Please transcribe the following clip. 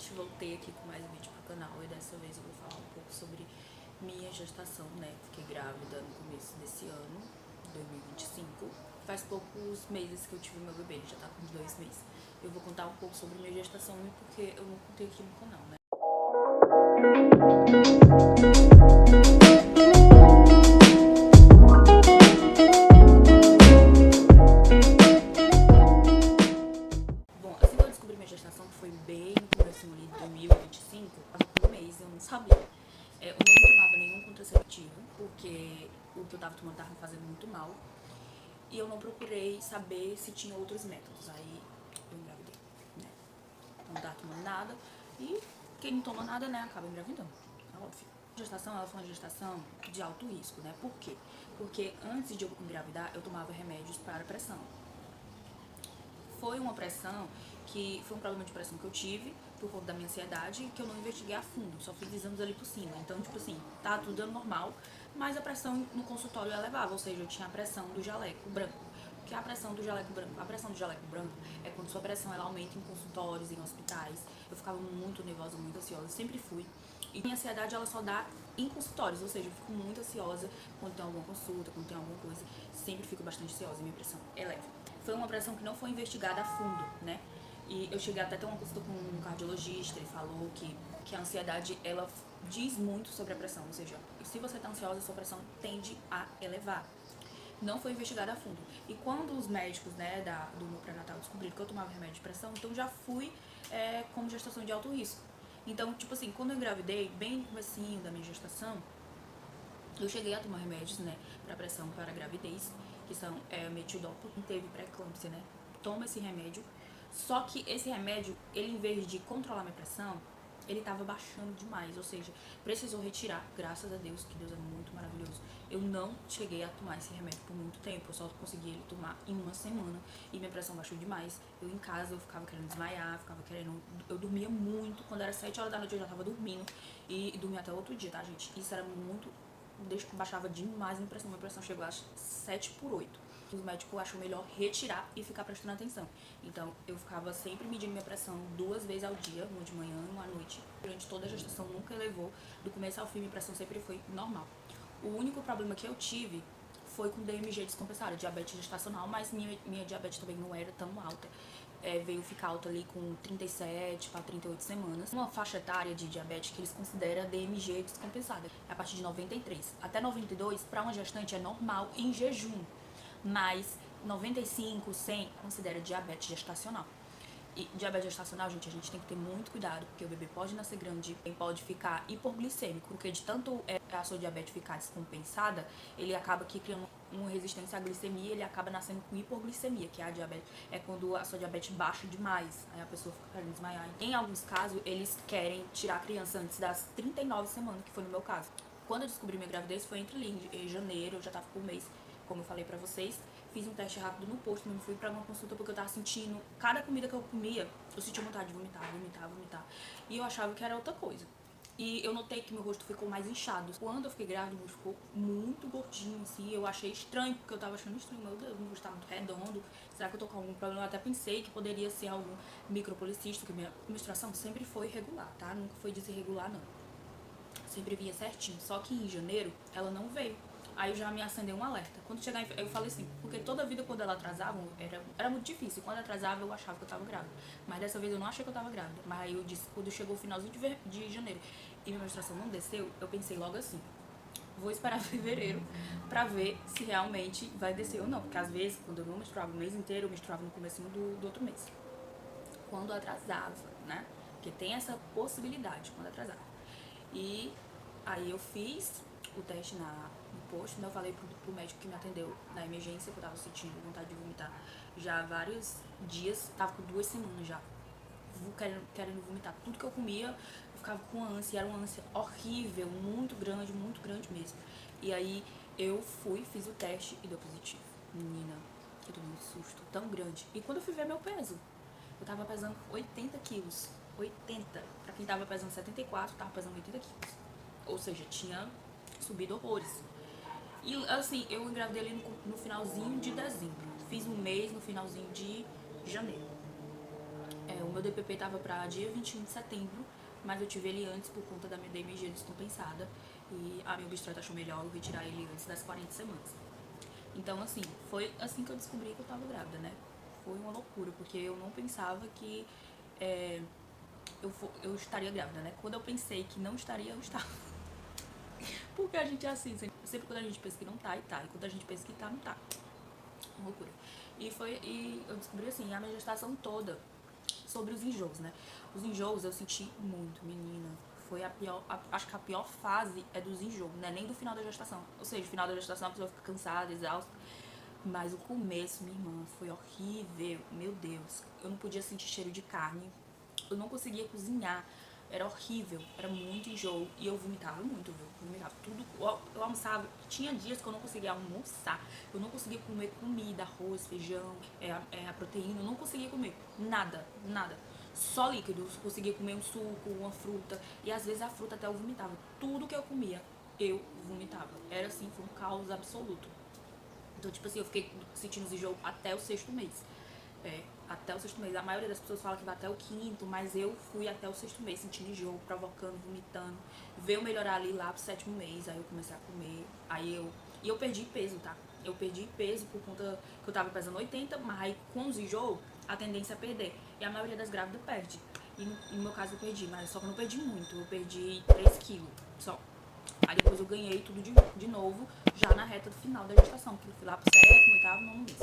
gente, voltei aqui com mais um vídeo pro canal e dessa vez eu vou falar um pouco sobre minha gestação, né? Fiquei grávida no começo desse ano, 2025. Faz poucos meses que eu tive meu bebê, ele já tá com 2 meses. Eu vou contar um pouco sobre minha gestação porque eu não contei aqui no canal, né? Bom, assim que eu descobri minha gestação, que foi bem no começo ali de 2025, há um mês eu não sabia. Eu não tomava nenhum contraceptivo, porque o que eu tava tomando tava me fazendo muito mal. E eu não procurei saber se tinha outros métodos. Aí eu engravidei, né? Então não tava tomando nada. E quem não toma nada, né, acaba engravidando. É óbvio. A gestação, ela foi uma gestação de alto risco, né? Por quê? Porque antes de eu engravidar, eu tomava remédios para pressão. Foi uma pressão que foi um problema de pressão que eu tive por conta da minha ansiedade, que eu não investiguei a fundo, só fiz exames ali por cima. Então, tipo assim, tá tudo dando normal, mas a pressão no consultório é elevava, ou seja, eu tinha a pressão do jaleco branco. O que é a pressão do jaleco branco? A pressão do jaleco branco é quando sua pressão ela aumenta em consultórios, em hospitais. Eu ficava muito nervosa, muito ansiosa, sempre fui. E minha ansiedade ela só dá em consultórios, ou seja, eu fico muito ansiosa quando tem alguma consulta, quando tem alguma coisa. Sempre fico bastante ansiosa e minha pressão eleva. Foi uma pressão que não foi investigada a fundo, né? E eu cheguei até a ter uma consulta com um cardiologista, ele falou que a ansiedade, ela diz muito sobre a pressão, ou seja, se você tá ansiosa, sua pressão tende a elevar. Não foi investigada a fundo. E quando os médicos, né, do meu pré-natal descobriram que eu tomava remédio de pressão, então já fui como gestação de alto risco. Então, tipo assim, quando eu engravidei, bem no comecinho da minha gestação, eu cheguei a tomar remédios, né, para pressão para gravidez, que são metildopro, quem teve pré-eclâmpsia, né, toma esse remédio. Só que esse remédio, ele em vez de controlar minha pressão, ele tava baixando demais, ou seja, precisou retirar, graças a Deus, que Deus é muito maravilhoso. Eu não cheguei a tomar esse remédio por muito tempo, eu só consegui ele tomar em uma semana e minha pressão baixou demais. Eu em casa, eu ficava querendo desmaiar, eu dormia muito, quando era 7 horas da noite eu já tava dormindo e dormia até outro dia, tá, gente? Isso era muito, baixava demais minha pressão chegou a 7/8. Os médicos acham melhor retirar e ficar prestando atenção. Então, eu ficava sempre medindo minha pressão 2 vezes ao dia, uma de manhã e uma à noite. Durante toda a gestação nunca elevou, do começo ao fim minha pressão sempre foi normal. O único problema que eu tive foi com DMG descompensada, diabetes gestacional, mas minha diabetes também não era tão alta. Veio ficar alta ali com 37 para 38 semanas. Uma faixa etária de diabetes que eles consideram DMG descompensada. É a partir de 93. Até 92, para uma gestante, é normal em jejum. Mas 95, 100, considera diabetes gestacional. E diabetes gestacional, gente, a gente tem que ter muito cuidado, porque o bebê pode nascer grande e pode ficar hipoglicêmico, porque de tanto a sua diabetes ficar descompensada, ele acaba aqui criando uma resistência à glicemia, ele acaba nascendo com hipoglicemia, que é a diabetes, é quando a sua diabetes baixa demais, aí a pessoa fica querendo desmaiar. Em alguns casos, eles querem tirar a criança antes das 39 semanas, que foi no meu caso. Quando eu descobri minha gravidez foi em janeiro, eu já tava com um mês, como eu falei pra vocês. Fiz um teste rápido no posto, não fui pra uma consulta porque eu tava sentindo, cada comida que eu comia, eu sentia vontade de vomitar, vomitar, vomitar. E eu achava que era outra coisa. E eu notei que meu rosto ficou mais inchado. Quando eu fiquei grávida, meu rosto ficou muito gordinho, assim. Eu achei estranho, porque eu tava achando estranho. Meu Deus, meu rosto tá muito redondo. Será que eu tô com algum problema? Eu até pensei que poderia ser algum micropolicístico, que minha menstruação sempre foi regular, tá? Nunca foi desirregular, não. Sempre vinha certinho. Só que em janeiro, ela não veio. Aí já me acendeu um alerta. Quando chegar, eu falei assim, porque toda vida quando ela atrasava, era muito difícil. Quando atrasava, eu achava que eu tava grávida. Mas dessa vez eu não achei que eu tava grávida. Mas aí eu disse, quando chegou o finalzinho de janeiro e minha menstruação não desceu, eu pensei logo assim, vou esperar fevereiro pra ver se realmente vai descer ou não. Porque às vezes, quando eu não menstruava o mês inteiro, eu menstruava no comecinho do outro mês. Quando atrasava, né? Porque tem essa possibilidade quando atrasava. E aí eu fiz o teste no posto, né? Eu falei pro médico que me atendeu na emergência que eu tava sentindo vontade de vomitar já há vários dias, tava com 2 semanas já, querendo vomitar. Tudo que eu comia, eu ficava com ânsia, era uma ânsia horrível, muito grande mesmo. E aí eu fui, fiz o teste e deu positivo. Menina, eu tomei um susto tão grande. E quando eu fui ver meu peso, eu tava pesando 80 quilos. 80. Pra quem tava pesando 74, tava pesando 80 quilos. Ou seja, tinha subido horrores. E assim, eu engravidei ali no finalzinho de dezembro. Fiz um mês no finalzinho de janeiro. o meu DPP tava pra dia 21 de setembro, mas eu tive ele antes por conta da minha DMG descompensada. E a minha obstetra achou melhor eu retirar ele antes das 40 semanas. Então, assim, foi assim que eu descobri que eu tava grávida, né? Foi uma loucura, porque eu não pensava que eu estaria grávida, né? Quando eu pensei que não estaria, eu estava. Porque a gente é assim, sempre quando a gente pensa que não tá, e tá. E quando a gente pensa que tá, não tá. Uma loucura. E eu descobri, assim, a minha gestação toda sobre os enjoos, né? Os enjoos eu senti muito, menina. Foi a pior, acho que a pior fase é dos enjoos, né? Nem do final da gestação. Ou seja, no final da gestação a pessoa fica cansada, exausta. Mas o começo, minha irmã, foi horrível. Meu Deus. Eu não podia sentir cheiro de carne. Eu não conseguia cozinhar. Era horrível. Era muito enjoo. E eu vomitava muito, viu? Vomitava tudo. Eu almoçava. Tinha dias que eu não conseguia almoçar. Eu não conseguia comer comida, arroz, feijão, a proteína. Eu não conseguia comer. Nada, nada. Só líquidos. Conseguia comer um suco, uma fruta. E às vezes a fruta até eu vomitava. Tudo que eu comia, eu vomitava. Era assim, foi um caos absoluto. Então, tipo assim, eu fiquei sentindo esse enjoo até o 6º mês. Até o 6º mês. A maioria das pessoas fala que vai até o 5º, mas eu fui até o 6º mês sentindo enjoo, provocando, vomitando. Veio melhorar ali lá pro 7º mês, aí eu comecei a comer. E eu perdi peso, tá? Eu perdi peso por conta que eu tava pesando 80, mas aí com os enjoo, a tendência é perder. E a maioria das grávidas perde. E no meu caso eu perdi, mas só que eu não perdi muito. Eu perdi 3 quilos só. Aí depois eu ganhei tudo de novo, já na reta do final da gestação, que eu fui lá pro 7º, 8º, 9º mês.